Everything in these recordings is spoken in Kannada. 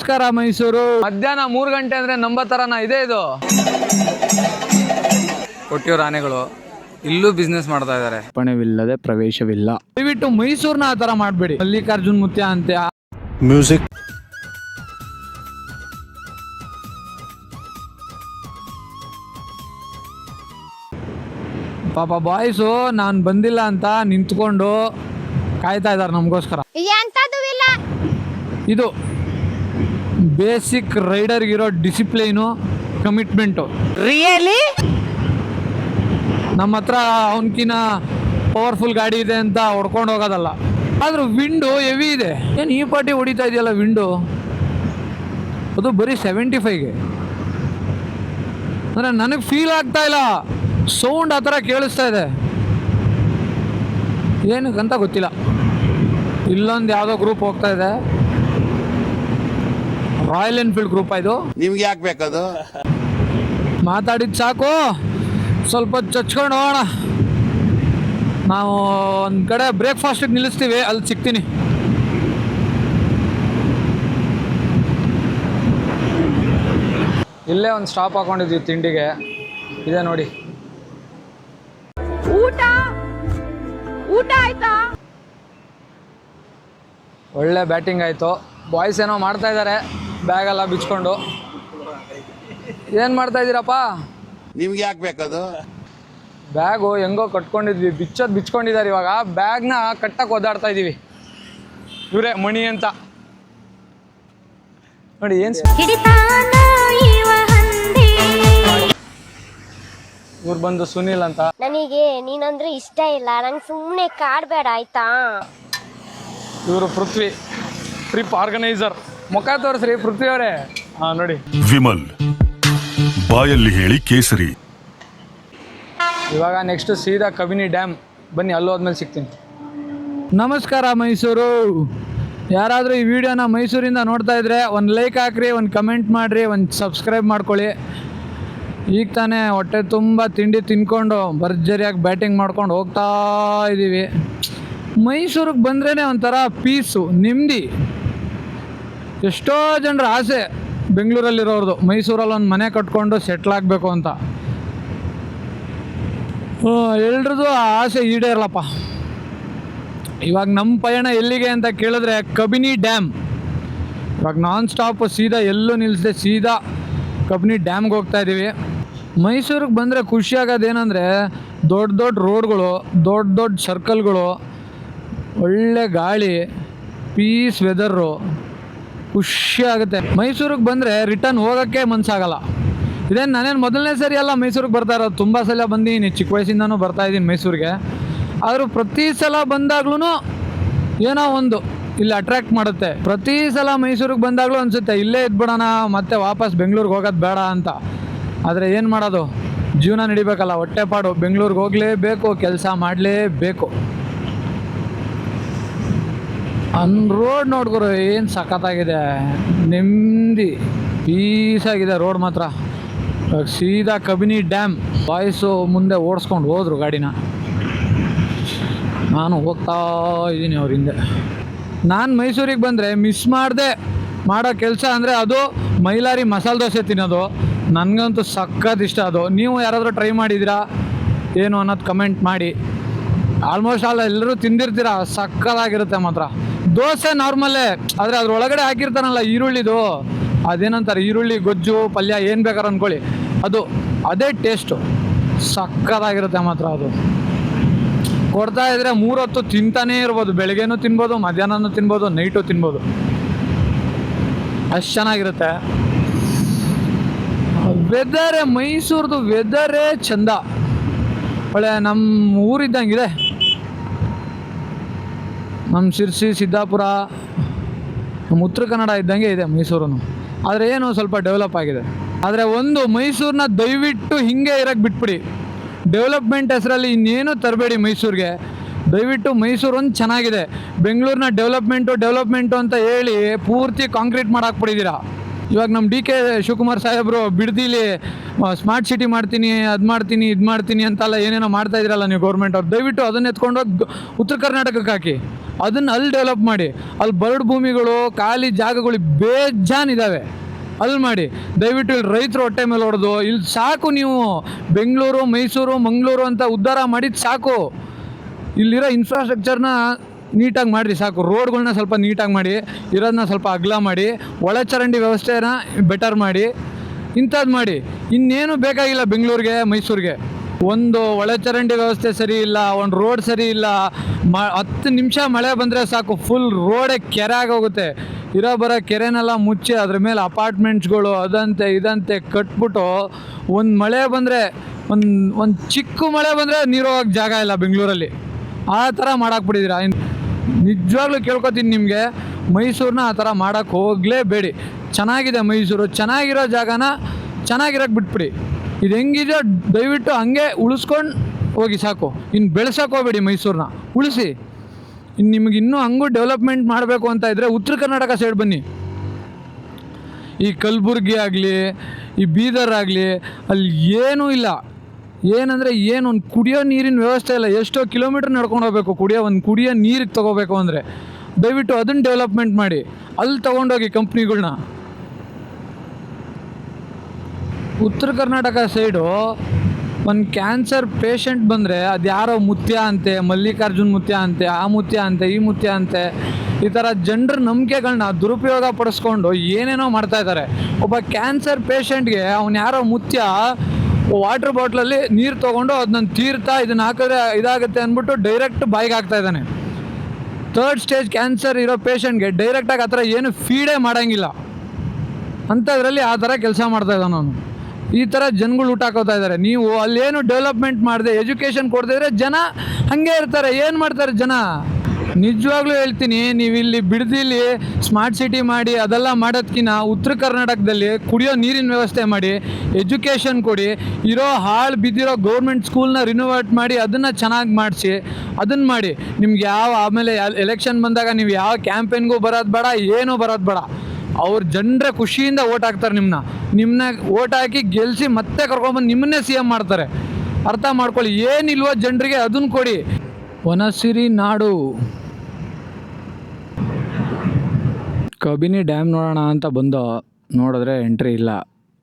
ನಮಸ್ಕಾರ ಮೈಸೂರು. ಮಧ್ಯಾಹ್ನ 3 ಗಂಟೆ ಅಂದ್ರೆ ನಂಬೋ ತರನ ಇದೆ ಇದು. ಕೊಟ್ಟಿಯೂರು ಆನೆಗಳು ಇಲ್ಲೂ ಬಿಸ್ನೆಸ್ ಮಾಡ್ತಾ ಇದ್ದಾರೆ. ಪಣವಿಲ್ಲದೆ ಪ್ರವೇಶವಿಲ್ಲ. ದಯವಿಟ್ಟು ಮೈಸೂರ್ನ ಆ ತರ ಮಾಡಬೇಡಿ. ಮಲ್ಲಿಕಾರ್ಜುನ್ ಮುತ್ಯ ಅಂತೆ ಮ್ಯೂಸಿಕ್ ಪಾಪ ಬಾಯ್ಸು ನಾನು ಬಂದಿಲ್ಲ ಅಂತ ನಿಂತ್ಕೊಂಡು ಕಾಯ್ತಾ ಇದ್ದಾರೆ ನಮಗೋಸ್ಕರ. ಇದು ಬೇಸಿಕ್ ರೈಡರ್ಗಿರೋ ಡಿಸಿಪ್ಲೈನು, ಕಮಿಟ್ಮೆಂಟು. ರಿಯಲಿ ನಮ್ಮ ಹತ್ರ ಅವನಕಿನ ಪವರ್ಫುಲ್ ಗಾಡಿ ಇದೆ ಅಂತ ಹೊಡ್ಕೊಂಡು ಹೋಗೋದಲ್ಲ. ಆದ್ರೂ ವಿಂಡು ಹೆವಿ ಇದೆ. ಏನು ಈ ಪಾಟಿ ಹೊಡಿತಾ ಇದೆಯಲ್ಲ ವಿಂಡು, ಅದು ಬರೀ 75ಗೆ. ಅಂದರೆ ನನಗೆ ಫೀಲ್ ಆಗ್ತಾ ಇಲ್ಲ, ಸೌಂಡ್ ಆ ಥರ ಕೇಳಿಸ್ತಾ ಇದೆ. ಏನಕ್ಕಂತ ಗೊತ್ತಿಲ್ಲ. ಇಲ್ಲೊಂದು ಯಾವುದೋ ಗ್ರೂಪ್ ಹೋಗ್ತಾ ಇದೆ, ರಾಯಲ್ ಎನ್ಫೀಲ್ಡ್ ಗ್ರೂಪ್. ಇದು ನಿಮ್ಗೆ ಯಾಕೆ ಬೇಕದು? ಮಾತಾಡಿದ್ದು ಸಾಕು, ಸ್ವಲ್ಪ ಚಚ್ಕೊಂಡು ಹೋಗೋಣ. ನಾವು ಒಂದು ಕಡೆ ಬ್ರೇಕ್ಫಾಸ್ಟಿಗೆ ನಿಲ್ಲಿಸ್ತೀವಿ, ಅಲ್ಲಿ ಸಿಗ್ತೀನಿ. ಇಲ್ಲೇ ಒಂದು ಸ್ಟಾಪ್ ಹಾಕೊಂಡಿದ್ವಿ ತಿಂಡಿಗೆ. ಇದೆ ನೋಡಿ. ಊಟ ಆಯ್ತಾ? ಒಳ್ಳೆ ಬ್ಯಾಟಿಂಗ್ ಆಯಿತು. ಬಾಯ್ಸ್ ಏನೋ ಮಾಡ್ತಾ ಇದ್ದಾರೆ, ಬ್ಯಾಗೆಲ್ಲ ಬಿಚ್ಕೊಂಡು. ಏನು ಮಾಡ್ತಾ ಇದ್ದೀರಪ್ಪ? ನಿಮ್ಗೆ ಯಾಕೆ ಬೇಕದು? ಬ್ಯಾಗು ಹೆಂಗೋ ಕಟ್ಕೊಂಡಿದ್ವಿ, ಬಿಚ್ಕೊಂಡಿದ್ದಾರೆ. ಇವಾಗ ಬ್ಯಾಗ್ನ ಕಟ್ಟಕ್ಕೆ ಒದ್ದಾಡ್ತಾ ಇದ್ದೀವಿ. ಇವರೇ ಮಣಿ ಅಂತ ನೋಡಿ. ಏನು ಇವ್ರು ಬಂದು ಸುನಿಲ್ ಅಂತ. ನನಗೆ ನೀನಂದ್ರೆ ಇಷ್ಟ ಇಲ್ಲ, ನಂಗೆ ಸುಮ್ಮನೆ ಕಾಡ್ಬೇಡ ಆಯ್ತಾ. ಇವರು ಪೃಥ್ವಿ, ಟ್ರಿಪ್ ಆರ್ಗನೈಸರ್. ಮುಖ ತೋರಿಸ್ರಿ ಪೃಥ್ವಿ ಅವರೇ. ಹಾಂ ನೋಡಿ. ವಿಮಲ್ ಬಾಯಲ್ಲಿ ಹೇಳಿ ಕೇಸರಿ. ಇವಾಗ ನೆಕ್ಸ್ಟ್ ಸೀದಾ ಕಬಿನಿ ಡ್ಯಾಮ್. ಬನ್ನಿ, ಅಲ್ಲೂ ಹೋದ್ಮೇಲೆ ಸಿಗ್ತೀನಿ. ನಮಸ್ಕಾರ ಮೈಸೂರು. ಯಾರಾದರೂ ಈ ವಿಡಿಯೋನ ಮೈಸೂರಿಂದ ನೋಡ್ತಾ ಇದ್ರೆ ಒಂದು ಲೈಕ್ ಹಾಕ್ರಿ, ಒಂದು ಕಮೆಂಟ್ ಮಾಡಿರಿ, ಒಂದು ಸಬ್ಸ್ಕ್ರೈಬ್ ಮಾಡ್ಕೊಳ್ಳಿ. ಈಗ ತಾನೇ ಹೊಟ್ಟೆ ತುಂಬ ತಿಂಡಿ ತಿನ್ಕೊಂಡು ಭರ್ಜರಿಯಾಗಿ ಬ್ಯಾಟಿಂಗ್ ಮಾಡ್ಕೊಂಡು ಹೋಗ್ತಾ ಇದ್ದೀವಿ. ಮೈಸೂರಿಗೆ ಬಂದ್ರೇ ಒಂಥರ ಪೀಸು, ನೆಮ್ಮದಿ. ಎಷ್ಟೋ ಜನರ ಆಸೆ ಬೆಂಗಳೂರಲ್ಲಿರೋರ್ದು ಮೈಸೂರಲ್ಲಿ ಒಂದು ಮನೆ ಕಟ್ಕೊಂಡು ಸೆಟ್ಲಾಗಬೇಕು ಅಂತ. ಎಲ್ರದ್ದು ಆ ಆಸೆ ಈಡೇರಲಪ್ಪ. ಇವಾಗ ನಮ್ಮ ಪಯಣ ಎಲ್ಲಿಗೆ ಅಂತ ಕೇಳಿದ್ರೆ ಕಬಿನಿ ಡ್ಯಾಮ್. ಇವಾಗ ನಾನ್ ಸ್ಟಾಪ್ ಸೀದಾ ಎಲ್ಲೂ ನಿಲ್ಲಿಸದೆ ಸೀದಾ ಕಬಿನಿ ಡ್ಯಾಮ್ಗೆ ಹೋಗ್ತಾ ಇದ್ದೀವಿ. ಮೈಸೂರಿಗೆ ಬಂದರೆ ಖುಷಿಯಾಗೋದೇನೆಂದರೆ ದೊಡ್ಡ ದೊಡ್ಡ ರೋಡ್ಗಳು, ದೊಡ್ಡ ದೊಡ್ಡ ಸರ್ಕಲ್ಗಳು, ಒಳ್ಳೆ ಗಾಳಿ, ಪೀಸ್ ವೆದರು, ಖುಷಿ ಆಗುತ್ತೆ. ಮೈಸೂರಿಗೆ ಬಂದರೆ ರಿಟರ್ನ್ ಹೋಗೋಕ್ಕೆ ಮನಸ್ಸಾಗಲ್ಲ. ಇದೇನು ನಾನೇನು ಮೊದಲನೇ ಸರಿ ಅಲ್ಲ ಮೈಸೂರಿಗೆ ಬರ್ತಾ ಇರೋದು. ತುಂಬ ಸಲ ಬಂದೀನಿ, ಚಿಕ್ಕ ವಯಸ್ಸಿಂದನೂ ಬರ್ತಾಯಿದ್ದೀನಿ ಮೈಸೂರಿಗೆ. ಆದರೂ ಪ್ರತಿ ಸಲ ಬಂದಾಗ್ಲೂ ಏನೋ ಒಂದು ಇಲ್ಲಿ ಅಟ್ರ್ಯಾಕ್ಟ್ ಮಾಡುತ್ತೆ. ಪ್ರತಿ ಸಲ ಮೈಸೂರಿಗೆ ಬಂದಾಗಲೂ ಅನಿಸುತ್ತೆ ಇಲ್ಲೇ ಇದ್ಬಿಡೋಣ, ಮತ್ತೆ ವಾಪಸ್ ಬೆಂಗಳೂರಿಗೆ ಹೋಗೋದು ಬೇಡ ಅಂತ. ಆದರೆ ಏನು ಮಾಡೋದು, ಜೀವನ ನಡಿಬೇಕಲ್ಲ, ಹೊಟ್ಟೆಪಾಡು. ಬೆಂಗಳೂರಿಗೆ ಹೋಗಲೇಬೇಕು, ಕೆಲಸ ಮಾಡಲೇಬೇಕು. ರೋಡ್ ನೋಡ್ಕೊರು ಏನು ಸಖತ್ತಾಗಿದೆ, ನೆಮ್ಮದಿ, ಪೀಸಾಗಿದೆ ರೋಡ್ ಮಾತ್ರ. ಸೀದಾ ಕಬಿನಿ ಡ್ಯಾಮ್. ಬಾಯ್ಸು ಮುಂದೆ ಓಡಿಸ್ಕೊಂಡು ಹೋದರು ಗಾಡಿನ, ನಾನು ಹೋಗ್ತಾ ಇದ್ದೀನಿ ಅವ್ರ ಹಿಂದೆ. ನಾನು ಮೈಸೂರಿಗೆ ಬಂದರೆ ಮಿಸ್ ಮಾಡದೆ ಮಾಡೋ ಕೆಲಸ ಅಂದರೆ ಅದು ಮೈಲಾರಿ ಮಸಾಲೆ ದೋಸೆ ತಿನ್ನೋದು. ನನಗಂತೂ ಸಖತ್ ಇಷ್ಟ ಅದು. ನೀವು ಯಾರಾದರೂ ಟ್ರೈ ಮಾಡಿದ್ದೀರಾ ಏನು ಅನ್ನೋದು ಕಮೆಂಟ್ ಮಾಡಿ. ಆಲ್ಮೋಸ್ಟ್ ಆಲ್ ಎಲ್ಲರೂ ತಿಂದಿರ್ತೀರ, ಸಕ್ಕತ್ತಾಗಿರುತ್ತೆ ಮಾತ್ರ. ದೋಸೆ ನಾರ್ಮಲ್ಲೇ, ಆದರೆ ಅದ್ರೊಳಗಡೆ ಹಾಕಿರ್ತಾನಲ್ಲ ಈರುಳ್ಳಿದು, ಅದೇನಂತಾರೆ ಈರುಳ್ಳಿ ಗೊಜ್ಜು ಪಲ್ಯ ಏನು ಬೇಕಾದ್ರೆ ಅಂದ್ಕೊಳ್ಳಿ, ಅದೇ ಟೇಸ್ಟು. ಸಕ್ಕತ್ತಾಗಿರುತ್ತೆ ಮಾತ್ರ. ಅದು ಕೊಡ್ತಾ ಇದ್ರೆ 3 ಹೊತ್ತು ತಿಂತಾನೇ ಇರ್ಬೋದು. ಬೆಳಗ್ಗೆನೂ ತಿನ್ಬೋದು, ಮಧ್ಯಾಹ್ನನೂ ತಿನ್ಬೋದು, ನೈಟು ತಿನ್ಬೋದು. ಅಷ್ಟು ಚೆನ್ನಾಗಿರುತ್ತೆ. ವೆದರೇ, ಮೈಸೂರ್ದು ವೆದರೇ ಚಂದ. ಒಳ್ಳೆ ನಮ್ಮ ಊರಿದ್ದಂಗಿದೆ. ನಮ್ಮ ಶಿರ್ಸಿ, ಸಿದ್ದಾಪುರ, ನಮ್ಮ ಉತ್ತರ ಕನ್ನಡ ಇದ್ದಂಗೆ ಇದೆ ಮೈಸೂರನ್ನು. ಆದರೆ ಏನು ಸ್ವಲ್ಪ ಡೆವಲಪ್ ಆಗಿದೆ. ಆದರೆ ಒಂದು, ಮೈಸೂರನ್ನ ದಯವಿಟ್ಟು ಹೀಗೆ ಇರೋಕ್ಕೆ ಬಿಟ್ಬಿಡಿ. ಡೆವಲಪ್ಮೆಂಟ್ ಹೆಸರಲ್ಲಿ ಇನ್ನೇನು ತರಬೇಡಿ ಮೈಸೂರಿಗೆ. ದಯವಿಟ್ಟು ಮೈಸೂರು ಒಂದು ಚೆನ್ನಾಗಿದೆ. ಬೆಂಗಳೂರಿನ ಡೆವಲಪ್ಮೆಂಟು ಅಂತ ಹೇಳಿ ಪೂರ್ತಿ ಕಾಂಕ್ರೀಟ್ ಮಾಡಾಕ್ಬಿಟ್ಟಿದ್ದೀರಾ. ಇವಾಗ ನಮ್ಮ ಡಿ ಕೆ ಶಿವಕುಮಾರ್ ಸಾಹೇಬರು ಬಿಡದಿಲಿ ಸ್ಮಾರ್ಟ್ ಸಿಟಿ ಮಾಡ್ತೀನಿ, ಅದು ಮಾಡ್ತೀನಿ, ಇದು ಮಾಡ್ತೀನಿ ಅಂತೆಲ್ಲ ಏನೇನೋ ಮಾಡ್ತಾ ಇದ್ದೀರಲ್ಲ ನೀವು ಗೌರ್ಮೆಂಟ್ ಅವ್ರು, ದಯವಿಟ್ಟು ಅದನ್ನು ಎತ್ಕೊಂಡೋಗಿ ಉತ್ತರ ಕರ್ನಾಟಕಕ್ಕೆ ಹಾಕಿ, ಅದನ್ನು ಅಲ್ಲಿ ಡೆವಲಪ್ ಮಾಡಿ. ಅಲ್ಲಿ ಬರಡು ಭೂಮಿಗಳು, ಖಾಲಿ ಜಾಗಗಳು ಬೇಜಾನಿದ್ದಾವೆ, ಅಲ್ಲಿ ಮಾಡಿ. ದಯವಿಟ್ಟು ಇಲ್ಲಿ ರೈತರು ಹೊಟ್ಟೆ ಮೇಲೆ ಹೊಡೆದು ಇಲ್ಲಿ ಸಾಕು. ನೀವು ಬೆಂಗಳೂರು, ಮೈಸೂರು, ಮಂಗಳೂರು ಅಂತ ಉದ್ಧಾರ ಮಾಡಿದ್ದು ಸಾಕು. ಇಲ್ಲಿರೋ ಇನ್ಫ್ರಾಸ್ಟ್ರಕ್ಚರ್ನ ನೀಟಾಗಿ ಮಾಡಿರಿ ಸಾಕು. ರೋಡ್ಗಳನ್ನ ಸ್ವಲ್ಪ ನೀಟಾಗಿ ಮಾಡಿ, ಇರೋದನ್ನ ಸ್ವಲ್ಪ ಅಗಲ ಮಾಡಿ, ಒಳಚರಂಡಿ ವ್ಯವಸ್ಥೆನ ಬೆಟರ್ ಮಾಡಿ, ಇಂಥದ್ದು ಮಾಡಿ. ಇನ್ನೇನು ಬೇಕಾಗಿಲ್ಲ ಬೆಂಗಳೂರಿಗೆ, ಮೈಸೂರಿಗೆ. ಒಂದು ಒಳಚರಂಡಿ ವ್ಯವಸ್ಥೆ ಸರಿ ಇಲ್ಲ, ಒಂದು ರೋಡ್ ಸರಿ ಇಲ್ಲ. 10 ನಿಮಿಷ ಮಳೆ ಬಂದರೆ ಸಾಕು, ಫುಲ್ ರೋಡೇ ಕೆರೆ ಆಗೋಗುತ್ತೆ. ಇರೋ ಬರೋ ಕೆರೆನೆಲ್ಲ ಮುಚ್ಚಿ ಅದ್ರ ಮೇಲೆ ಅಪಾರ್ಟ್ಮೆಂಟ್ಸ್ಗಳು ಅದಂತೆ ಇದಂತೆ ಕಟ್ಬಿಟ್ಟು, ಒಂದು ಮಳೆ ಬಂದರೆ ಒಂದು ಚಿಕ್ಕ ಮಳೆ ಬಂದರೆ ನೀರು ಹೋಗೋಕ್ಕೆ ಜಾಗ ಇಲ್ಲ ಬೆಂಗಳೂರಲ್ಲಿ. ಆ ಥರ ಮಾಡಾಕ್ಬಿಟ್ಟಿದ್ದೀರಾ. ನಿಜವಾಗ್ಲೂ ಕೇಳ್ಕೊತೀನಿ ನಿಮಗೆ, ಮೈಸೂರನ್ನ ಆ ಥರ ಮಾಡೋಕ್ಕೆ ಹೋಗಲೇಬೇಡಿ. ಚೆನ್ನಾಗಿದೆ ಮೈಸೂರು, ಚೆನ್ನಾಗಿರೋ ಜಾಗನ ಚೆನ್ನಾಗಿರೋಕ್ಕೆ ಬಿಟ್ಬಿಡಿ. ಇದು ಹೆಂಗಿದೆಯೋ ದಯವಿಟ್ಟು ಹಂಗೆ ಉಳಿಸ್ಕೊಂಡು ಹೋಗಿ ಸಾಕು. ಇನ್ನು ಬೆಳೆಸೋಕೆ ಹೋಗಬೇಡಿ, ಮೈಸೂರನ್ನ ಉಳಿಸಿ. ಇನ್ನು ನಿಮಗೆ ಇನ್ನೂ ಹಂಗೂ ಡೆವಲಪ್ಮೆಂಟ್ ಮಾಡಬೇಕು ಅಂತ ಇದ್ದರೆ ಉತ್ತರ ಕರ್ನಾಟಕ ಸೈಡ್ ಬನ್ನಿ. ಈ ಕಲಬುರ್ಗಿ ಆಗಲಿ, ಈ ಬೀದರ್ ಆಗಲಿ, ಅಲ್ಲಿ ಏನೂ ಇಲ್ಲ. ಏನಂದರೆ ಒಂದು ಕುಡಿಯೋ ನೀರಿನ ವ್ಯವಸ್ಥೆ ಇಲ್ಲ. ಎಷ್ಟೋ ಕಿಲೋಮೀಟ್ರ್ ನಡ್ಕೊಂಡು ಹೋಗಬೇಕು ಕುಡಿಯೋ ನೀರಿಗೆ ತೊಗೋಬೇಕು ಅಂದರೆ. ದಯವಿಟ್ಟು ಅದನ್ನು ಡೆವಲಪ್ಮೆಂಟ್ ಮಾಡಿ, ಅಲ್ಲಿ ತೊಗೊಂಡೋಗಿ ಕಂಪ್ನಿಗಳ್ನ. ಉತ್ತರ ಕರ್ನಾಟಕ ಸೈಡು ಒಂದು ಕ್ಯಾನ್ಸರ್ ಪೇಷಂಟ್ ಬಂದರೆ ಅದು ಯಾರೋ ಮುತ್ಯ ಅಂತೆ, ಮಲ್ಲಿಕಾರ್ಜುನ್ ಮುತ್ಯ ಅಂತೆ, ಆ ಮುತ್ಯ ಅಂತೆ, ಈ ಮುತ್ಯ ಅಂತೆ, ಈ ಥರ ಜನರ ನಂಬಿಕೆಗಳನ್ನ ದುರುಪಯೋಗ ಪಡಿಸ್ಕೊಂಡು ಏನೇನೋ ಮಾಡ್ತಾಯಿದ್ದಾರೆ. ಒಬ್ಬ ಕ್ಯಾನ್ಸರ್ ಪೇಷಂಟ್ಗೆ ಅವ್ನು ಯಾರೋ ಮುತ್ಯ ವಾಟ್ರ್ ಬಾಟ್ಲಲ್ಲಿ ನೀರು ತೊಗೊಂಡು ಅದನ್ನ ತೀರ್ಥ ಇದನ್ನು ಹಾಕಿದ್ರೆ ಇದಾಗುತ್ತೆ ಅಂದ್ಬಿಟ್ಟು ಡೈರೆಕ್ಟ್ ಬಾಯಿಗೆ ಹಾಕ್ತಾಯಿದ್ದಾನೆ. 3rd ಸ್ಟೇಜ್ ಕ್ಯಾನ್ಸರ್ ಇರೋ ಪೇಷಂಟ್ಗೆ ಡೈರೆಕ್ಟಾಗಿ ಆ ಥರ ಏನು ಫೀಡೇ ಮಾಡೋಂಗಿಲ್ಲ. ಅಂಥದ್ರಲ್ಲಿ ಆ ಥರ ಕೆಲಸ ಮಾಡ್ತಾಯಿದ್ದಾನೆ ಅವನು. ಈ ಥರ ಜನಗಳು ಊಟ ಹಾಕೋತಾ ಇದ್ದಾರೆ. ನೀವು ಅಲ್ಲೇನು ಡೆವಲಪ್ಮೆಂಟ್ ಮಾಡಿದೆ, ಎಜುಕೇಷನ್ ಕೊಡ್ತಿದ್ರೆ ಜನ ಹಾಗೆ ಇರ್ತಾರೆ. ಏನು ಮಾಡ್ತಾರೆ ಜನ? ನಿಜವಾಗ್ಲೂ ಹೇಳ್ತೀನಿ, ನೀವು ಇಲ್ಲಿ ಬಿಡದಿಲಿ ಸ್ಮಾರ್ಟ್ ಸಿಟಿ ಮಾಡಿ ಅದೆಲ್ಲ ಮಾಡೋದಕ್ಕಿಂತ ಉತ್ತರ ಕರ್ನಾಟಕದಲ್ಲಿ ಕುಡಿಯೋ ನೀರಿನ ವ್ಯವಸ್ಥೆ ಮಾಡಿ, ಎಜುಕೇಷನ್ ಕೊಡಿ, ಇರೋ ಹಾಳು ಬಿದ್ದಿರೋ ಗೌರ್ಮೆಂಟ್ ಸ್ಕೂಲ್ನ ರಿನೋವೇಟ್ ಮಾಡಿ ಅದನ್ನು ಚೆನ್ನಾಗಿ ಮಾಡಿಸಿ, ಅದನ್ನು ಮಾಡಿ. ನಿಮ್ಗೆ ಆಮೇಲೆ ಎಲೆಕ್ಷನ್ ಬಂದಾಗ ನೀವು ಯಾವ ಕ್ಯಾಂಪೇನ್ಗೂ ಬರೋದು ಬೇಡ, ಏನೂ ಬರೋದು ಬೇಡ. ಅವ್ರ ಜನರೇ ಖುಷಿಯಿಂದ ಓಟ್ ಹಾಕ್ತಾರೆ. ನಿಮ್ಮನ್ನ ಓಟ್ ಹಾಕಿ ಗೆಲ್ಲಿಸಿ ಮತ್ತೆ ಕರ್ಕೊಂಡ್ಬಂದು ನಿಮ್ಮನ್ನೇ CM ಮಾಡ್ತಾರೆ. ಅರ್ಥ ಮಾಡ್ಕೊಳ್ಳಿ. ಏನಿಲ್ವೋ ಜನರಿಗೆ ಅದನ್ನು ಕೊಡಿ. ವನಸಿರಿ ನಾಡು. ಕಬಿನಿ ಡ್ಯಾಮ್ ನೋಡೋಣ ಅಂತ ಬಂದು ನೋಡಿದ್ರೆ ಎಂಟ್ರಿ ಇಲ್ಲ.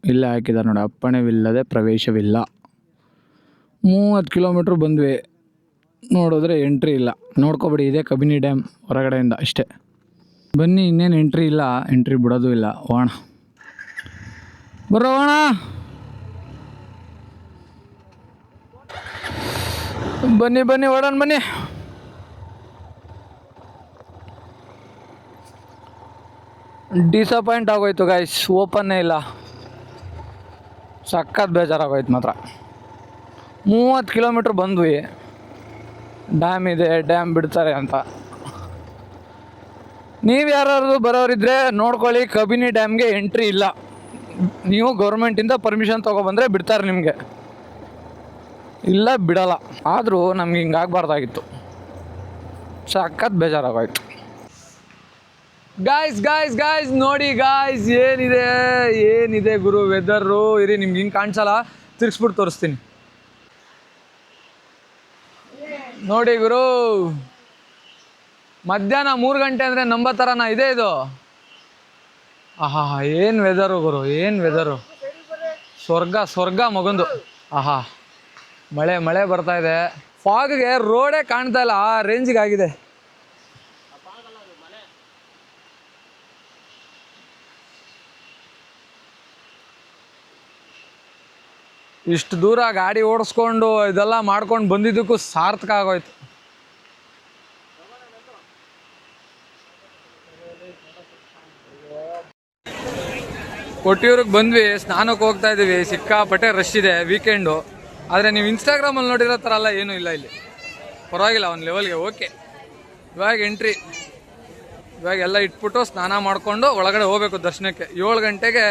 ಇಲ್ಲೇ ಹಾಕಿದ್ದಾರೆ ನೋಡಿ, ಅಪ್ಪಣೆವಿಲ್ಲದೆ ಪ್ರವೇಶವಿಲ್ಲ. 30 ಕಿಲೋಮೀಟ್ರ್ ಬಂದ್ವಿ, ನೋಡಿದ್ರೆ ಎಂಟ್ರಿ ಇಲ್ಲ. ನೋಡ್ಕೊಬೇಡಿ, ಇದೇ ಕಬಿನಿ ಡ್ಯಾಮ್ ಹೊರಗಡೆಯಿಂದ ಅಷ್ಟೇ. ಬನ್ನಿ, ಇನ್ನೇನು ಎಂಟ್ರಿ ಇಲ್ಲ, ಎಂಟ್ರಿ ಬಿಡೋದು ಇಲ್ಲ. ಹೋಗೋಣ, ಬರೋಣ. ಬನ್ನಿ ಓಡೋಣ ಬನ್ನಿ. ಡಿಸಪಾಯಿಂಟ್ ಆಗೋಯ್ತು ಗೈಸ್, ಓಪನ್ನೇ ಇಲ್ಲ. ಸಖತ್ ಬೇಜಾರಾಗೋಯ್ತು ಮಾತ್ರ. 30 ಕಿಲೋಮೀಟ್ರ್ ಬಂದ್ವಿ, ಡ್ಯಾಮ್ ಇದೆ, ಡ್ಯಾಮ್ ಬಿಡ್ತಾರೆ ಅಂತ. ನೀವು ಯಾರು ಬರೋರಿದ್ರೆ ನೋಡ್ಕೊಳ್ಳಿ, ಕಬಿನಿ ಡ್ಯಾಮ್ಗೆ ಎಂಟ್ರಿ ಇಲ್ಲ. ನೀವು ಗೌರ್ಮೆಂಟಿಂದ ಪರ್ಮಿಷನ್ ತೊಗೊಬಂದರೆ ಬಿಡ್ತಾರೆ ನಿಮಗೆ, ಇಲ್ಲ ಬಿಡಲ್ಲ. ಆದರೂ ನಮ್ಗೆ ಹಿಂಗಾಗಬಾರ್ದಾಗಿತ್ತು. ಸಖತ್ ಬೇಜಾರಾಗೋಯ್ತು. ಗಾಯ್ಸ್ ನೋಡಿ ಗಾಯ್ಸ್, ಏನಿದೆ ಗುರು ವೆದರು. ಇರಿ, ನಿಮ್ಗೆ ಹಿಂಗೆ ಕಾಣಿಸಲ್ಲ, ತಿರ್ಗಿಸ್ಬಿಟ್ಟು ತೋರಿಸ್ತೀನಿ ನೋಡಿ ಗುರು. ಮಧ್ಯಾಹ್ನ 3 ಗಂಟೆ ಅಂದರೆ ನಂಬೋ ಥರನಾ ಇದೆ ಇದು? ಆಹಾ, ಏನು ವೆದರು ಗುರು, ಏನು ವೆದರು. ಸ್ವರ್ಗ ಮಗಂದು. ಆಹಾ, ಮಳೆ ಬರ್ತಾ ಇದೆ. ಫಾಗ್ಗೆ ರೋಡೇ ಕಾಣ್ತಾ ಇಲ್ಲ, ಆ ರೇಂಜಿಗೆ ಆಗಿದೆ. ಇಷ್ಟು ದೂರ ಗಾಡಿ ಓಡಿಸ್ಕೊಂಡು ಇದೆಲ್ಲ ಮಾಡ್ಕೊಂಡು ಬಂದಿದ್ದಕ್ಕೂ ಸಾರ್ಥಕ ಆಗೋಯ್ತು. ಕೊಟ್ಟಿಯೂರಿಗೆ ಬಂದ್ವಿ, ಸ್ನಾನಕ್ಕೆ ಹೋಗ್ತಾ ಇದ್ದೀವಿ. ಸಿಕ್ಕಾಪಟ್ಟೆ ರಶ್ ಇದೆ ವೀಕೆಂಡು. ಆದರೆ ನೀವು ಇನ್ಸ್ಟಾಗ್ರಾಮಲ್ಲಿ ನೋಡಿರೋ ಥರ ಎಲ್ಲ ಏನೂ ಇಲ್ಲ ಇಲ್ಲಿ. ಪರವಾಗಿಲ್ಲ, ಒಂದು ಲೆವೆಲ್ಗೆ ಓಕೆ. ಇವಾಗ ಎಂಟ್ರಿ, ಇವಾಗೆಲ್ಲ ಇಟ್ಬಿಟ್ಟು ಸ್ನಾನ ಮಾಡಿಕೊಂಡು ಒಳಗಡೆ ಹೋಗ್ಬೇಕು ದರ್ಶನಕ್ಕೆ. 7 ಗಂಟೆಗೆ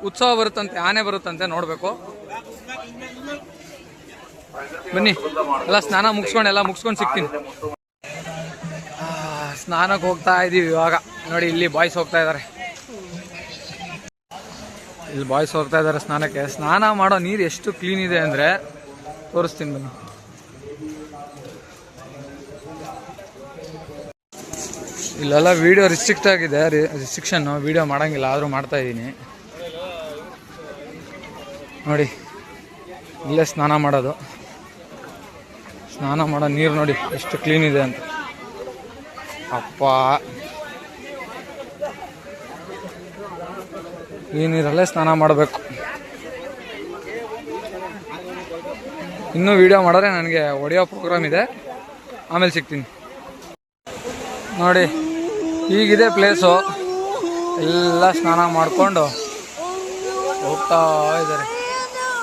ಉತ್ಸವ ಬರುತ್ತಂತೆ, ಆನೆ ಬರುತ್ತಂತೆ, ನೋಡಬೇಕು. ಬನ್ನಿ, ಎಲ್ಲ ಸ್ನಾನ ಮುಗಿಸ್ಕೊಂಡು ಸಿಗ್ತೀನಿ. ಸ್ನಾನಕ್ಕೆ ಹೋಗ್ತಾ ಇದ್ದೀವಿ ಇವಾಗ. ನೋಡಿ, ಇಲ್ಲಿ ಬಾಯ್ಸ್ ಹೋಗ್ತಾ ಇದ್ದಾರೆ. ಇಲ್ಲಿ ಬಾಯ್ಸ್ ಹೋಗ್ತಾ ಇದ್ದಾರೆ ಸ್ನಾನಕ್ಕೆ. ಸ್ನಾನ ಮಾಡೋ ನೀರು ಎಷ್ಟು ಕ್ಲೀನ್ ಇದೆ ಅಂದರೆ ತೋರಿಸ್ತೀನಿ ಬನ್ನಿ. ಇಲ್ಲೆಲ್ಲ ವೀಡಿಯೋ ರಿಸ್ಟ್ರಿಕ್ಟ್ ಆಗಿದೆ, ರಿಸ್ಟ್ರಿಕ್ಷನ್ನು, ವೀಡಿಯೋ ಮಾಡೋಂಗಿಲ್ಲ, ಆದರೂ ಮಾಡ್ತಾ ಇದ್ದೀನಿ ನೋಡಿ. ಇಲ್ಲೇ ಸ್ನಾನ ಮಾಡೋದು. ಸ್ನಾನ ಮಾಡೋ ನೀರು ನೋಡಿ ಎಷ್ಟು ಕ್ಲೀನ್ ಇದೆ ಅಂತ. ಅಪ್ಪ, ಈ ನೀರಲ್ಲೇ ಸ್ನಾನ ಮಾಡಬೇಕು. ಇನ್ನೂ ವಿಡಿಯೋ ಮಾಡಿದ್ರೆ ನನಗೆ ಹೊಡೆಯೋ ಪ್ರೋಗ್ರಾಮ್ ಇದೆ, ಆಮೇಲೆ ಸಿಗ್ತೀನಿ ನೋಡಿ. ಹೀಗಿದೆ ಪ್ಲೇಸು. ಎಲ್ಲ ಸ್ನಾನ ಮಾಡಿಕೊಂಡು ಹೋಗ್ತಾ ಇದ್ದಾರೆ.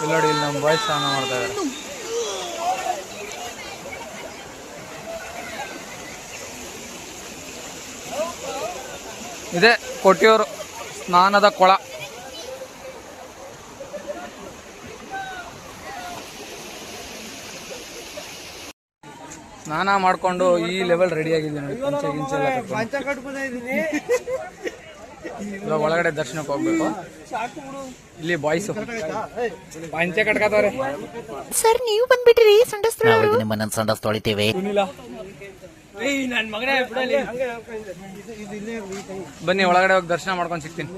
ಇಲ್ಲಿ ನೋಡಿ, ಇಲ್ಲಿ ನಮ್ಮ ಬಾಯ್ಸ್ ಸ್ನಾನ ಮಾಡ್ತಾ ಇದ್ದಾರೆ. ಇದೆ ಕೊಟ್ಟಿಯೂರು ಸ್ನಾನದ ಕೊಳ. ಸ್ನಾನ ಮಾಡಿಕೊಂಡು ಈ ಲೆವೆಲ್ ರೆಡಿ ಆಗಿದ್ದೀನಿ ನೋಡಿ. ಪಂಚೆ ಗಿಂಚೆ ಎಲ್ಲ ಇವಾಗ ಒಳಗಡೆ ದರ್ಶನಕ್ಕೆ ಹೋಗ್ಬೇಕು. ಇಲ್ಲಿ ಬಾಯ್ಸು ಪಂಚೆ ಕಟ್ಕೋತವ್ರೆ. ಸರ್ ನೀವು ಬಂದ್ಬಿಟ್ರಿ ಸಂಡಸ್ತ್ರ. ನಿಮ್ಮನ್ನ ಸಂಡಸ್ ತೊಳಿತೇವೆ. ಬನ್ನಿ ಒಳಗಡೆ ಹೋಗಿ ದರ್ಶನ ಮಾಡ್ಕೊಂಡು ಸಿಗ್ತೀನಿ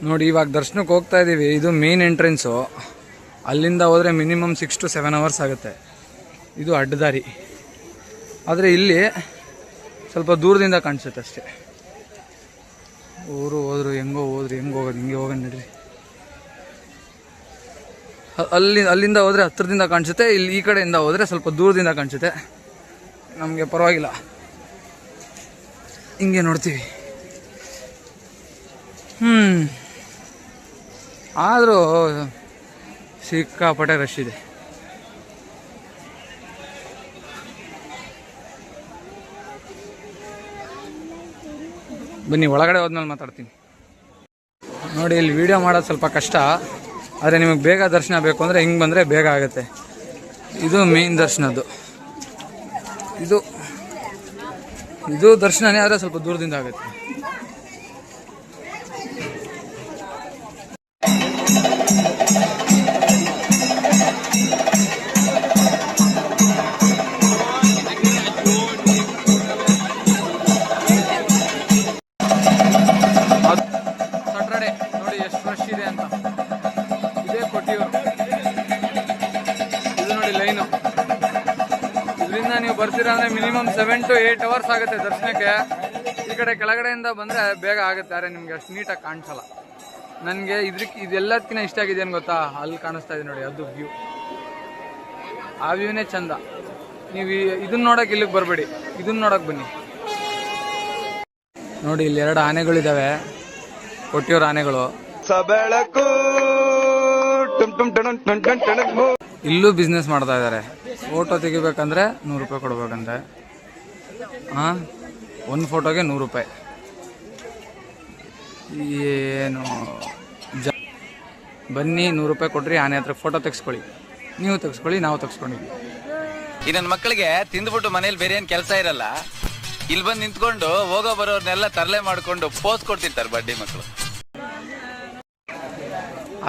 ನೋಡಿ. ಇವಾಗ ದರ್ಶನಕ್ಕೆ ಹೋಗ್ತಾ ಇದ್ದೀವಿ. ಇದು ಮೇನ್ ಎಂಟ್ರೆನ್ಸು. ಅಲ್ಲಿಂದ ಹೋದರೆ ಮಿನಿಮಮ್ 6 to 7 hours ಆಗುತ್ತೆ. ಇದು ಅಡ್ಡದಾರಿ, ಆದರೆ ಇಲ್ಲಿ ಸ್ವಲ್ಪ ದೂರದಿಂದ ಕಾಣಿಸುತ್ತೆ ಅಷ್ಟೇ. ಊರು ಹೋದ್ರು ಹೆಂಗೋ ಹೋದ್ರಿ, ಹೆಂಗೆ ಹೋಗೋದು, ಹಿಂಗೆ ಹೋಗೋದು ನಡ್ರಿ. ಅಲ್ಲಿಂದ ಹೋದರೆ ಹತ್ತಿರದಿಂದ ಕಾಣಿಸುತ್ತೆ, ಇಲ್ಲಿ ಈ ಕಡೆಯಿಂದ ಹೋದರೆ ಸ್ವಲ್ಪ ದೂರದಿಂದ ಕಾಣಿಸುತ್ತೆ. ನಮಗೆ ಪರವಾಗಿಲ್ಲ, ಹಿಂಗೆ ನೋಡ್ತೀವಿ. ಆದರೂ ಸಿಕ್ಕಾಪಟ್ಟೆ ರಶ್ ಇದೆ. ಬನ್ನಿ ಒಳಗಡೆ ಹೋದ್ಮೇಲೆ ಮಾತಾಡ್ತೀನಿ ನೋಡಿ. ಇಲ್ಲಿ ವಿಡಿಯೋ ಮಾಡೋದು ಸ್ವಲ್ಪ ಕಷ್ಟ, ಆದರೆ ನಿಮಗೆ ಬೇಗ ದರ್ಶನ ಬೇಕು ಅಂದರೆ ಹಿಂಗೆ ಬಂದರೆ ಬೇಗ ಆಗುತ್ತೆ. ಇದು ಮೇನ್ ದರ್ಶನದ್ದು. ಇದು ದರ್ಶನನೇ, ಆದರೆ ಸ್ವಲ್ಪ ದೂರದಿಂದ ಆಗುತ್ತೆ. ಸಟ್ರಡೆ ನೋಡಿ ಎಷ್ಟು ರಶ್ ಇದೆ ಅಂತ. ಇದೇ ಕೊಟ್ಟಿಯೂರು. ಇದು ನೋಡಿ ಲೈನು. ಇದರಿಂದ ನೀವು ಬರ್ತೀರಾ ಅಂದರೆ ಮಿನಿಮಮ್ 7 to 8 hours ಆಗುತ್ತೆ ದರ್ಶನಕ್ಕೆ. ಈ ಕಡೆ ಕೆಳಗಡೆಯಿಂದ ಬಂದರೆ ಬೇಗ ಆಗುತ್ತೆ, ಆದರೆ ನಿಮಗೆ ಅಷ್ಟು ನೀಟಾಗಿ ಕಾಣಿಸಲ್ಲ. ನನಗೆ ಇದೆಲ್ಲದಕ್ಕಿಂತ ಇಷ್ಟ ಆಗಿದೆ ಏನು ಗೊತ್ತಾ, ಅಲ್ಲಿ ಕಾಣಿಸ್ತಾ ಇದೆ ನೋಡಿ, ಅದು ವ್ಯೂ. ಆ ವ್ಯೂನೇ ಚಂದ. ನೀವು ಇದನ್ನ ನೋಡೋಕೆ ಇಲ್ಲಿಗೆ ಬರಬೇಡಿ, ಇದನ್ನ ನೋಡೋಕೆ ಬನ್ನಿ ನೋಡಿ. ಇಲ್ಲಿ 2 ಆನೆಗಳಿದ್ದಾವೆ, ಕೊಟ್ಟಿಯೂರು ಆನೆಗಳು. ಇಲ್ಲೂ ಬಿಸ್ನೆಸ್ ಮಾಡ್ತಾ ಇದ್ದಾರೆ. ಫೋಟೋ ತೆಗಿಬೇಕಂದ್ರೆ 100 ರೂಪಾಯಿ ಕೊಡ್ಬೇಕಂತೆ. ಒಂದು ಫೋಟೋಗೆ 100 ರೂಪಾಯಿ. ಏನು ಬನ್ನಿ, 100 ರೂಪಾಯಿ ಕೊಡ್ರಿ, ಆನೆ ಹತ್ರ ಫೋಟೋ ತೆಗೆಸ್ಕೊಳ್ಳಿ. ನೀವು ತೆಗೆಸ್ಕೊಳ್ಳಿ, ನಾವು ತೆಗೆಸ್ಕೊಂಡಿದ್ವಿ. ಈ ನನ್ನ ಮಕ್ಕಳಿಗೆ ತಿಂದ್ಬಿಟ್ಟು ಮನೇಲಿ ಬೇರೆ ಏನು ಕೆಲಸ ಇರಲ್ಲ, ಇಲ್ಲಿ ಬಂದು ನಿಂತ್ಕೊಂಡು ಹೋಗೋ ಬರೋರ್ನೆಲ್ಲ ತರಲೆ ಮಾಡ್ಕೊಂಡು ಪೋಸ್ ಕೊಡ್ತಿರ್ತಾರೆ ಬಡ್ಡಿ ಮಕ್ಕಳು.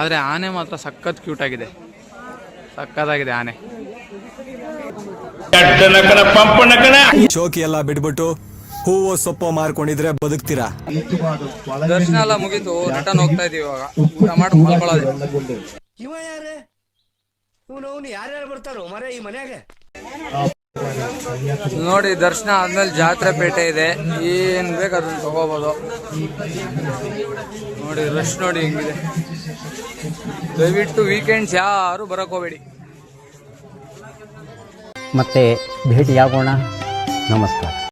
ಆದರೆ ಆನೆ ಮಾತ್ರ ಸಖತ್ ಕ್ಯೂಟ್ ಆಗಿದೆ, ಸಖತ್ತಾಗಿದೆ ಆನೆ. ಶೋಕಿ ಎಲ್ಲ ಬಿಡ್ಬಿಟ್ಟು ಹೂವು ಸೊಪ್ಪು ಮಾರ್ಕೊಂಡಿದ್ರೆ ಬದುಕ್ತೀರಾ. ದರ್ಶನ ಎಲ್ಲ ಮುಗೀತು, ರಿಟರ್ನ್ ಹೋಗ್ತಾ ಇದೀವಿ. ಇವಾಗ ಊಟ ಮಾಡಿ ಮಲ್ಕೊಳ್ಳೋದು. ಇವ ಯಾರೇ ಇವನು ಯಾರ್ಯಾರು ಬರ್ತಾರೋ ಮರೆ ಈ ಮನ್ಯಾಗ. ನೋಡಿ ದರ್ಶನ ಆದ್ಮೇಲೆ ಜಾತ್ರೆ ಪೇಟೆ ಇದೆ, ಏನ್ ಬೇಕು ಅದನ್ನ ತಗೋಬಹುದು. ನೋಡಿ ರಶ್ ನೋಡಿ ಹೆಂಗಿದೆ. ದಯವಿಟ್ಟು ವೀಕೆಂಡ್ಸ್ ಯಾರು ಬರಕ್ ಹೋಗ್ಬೇಡಿ. ಮತ್ತೆ ಭೇಟಿಯಾಗೋಣ. ನಮಸ್ಕಾರ.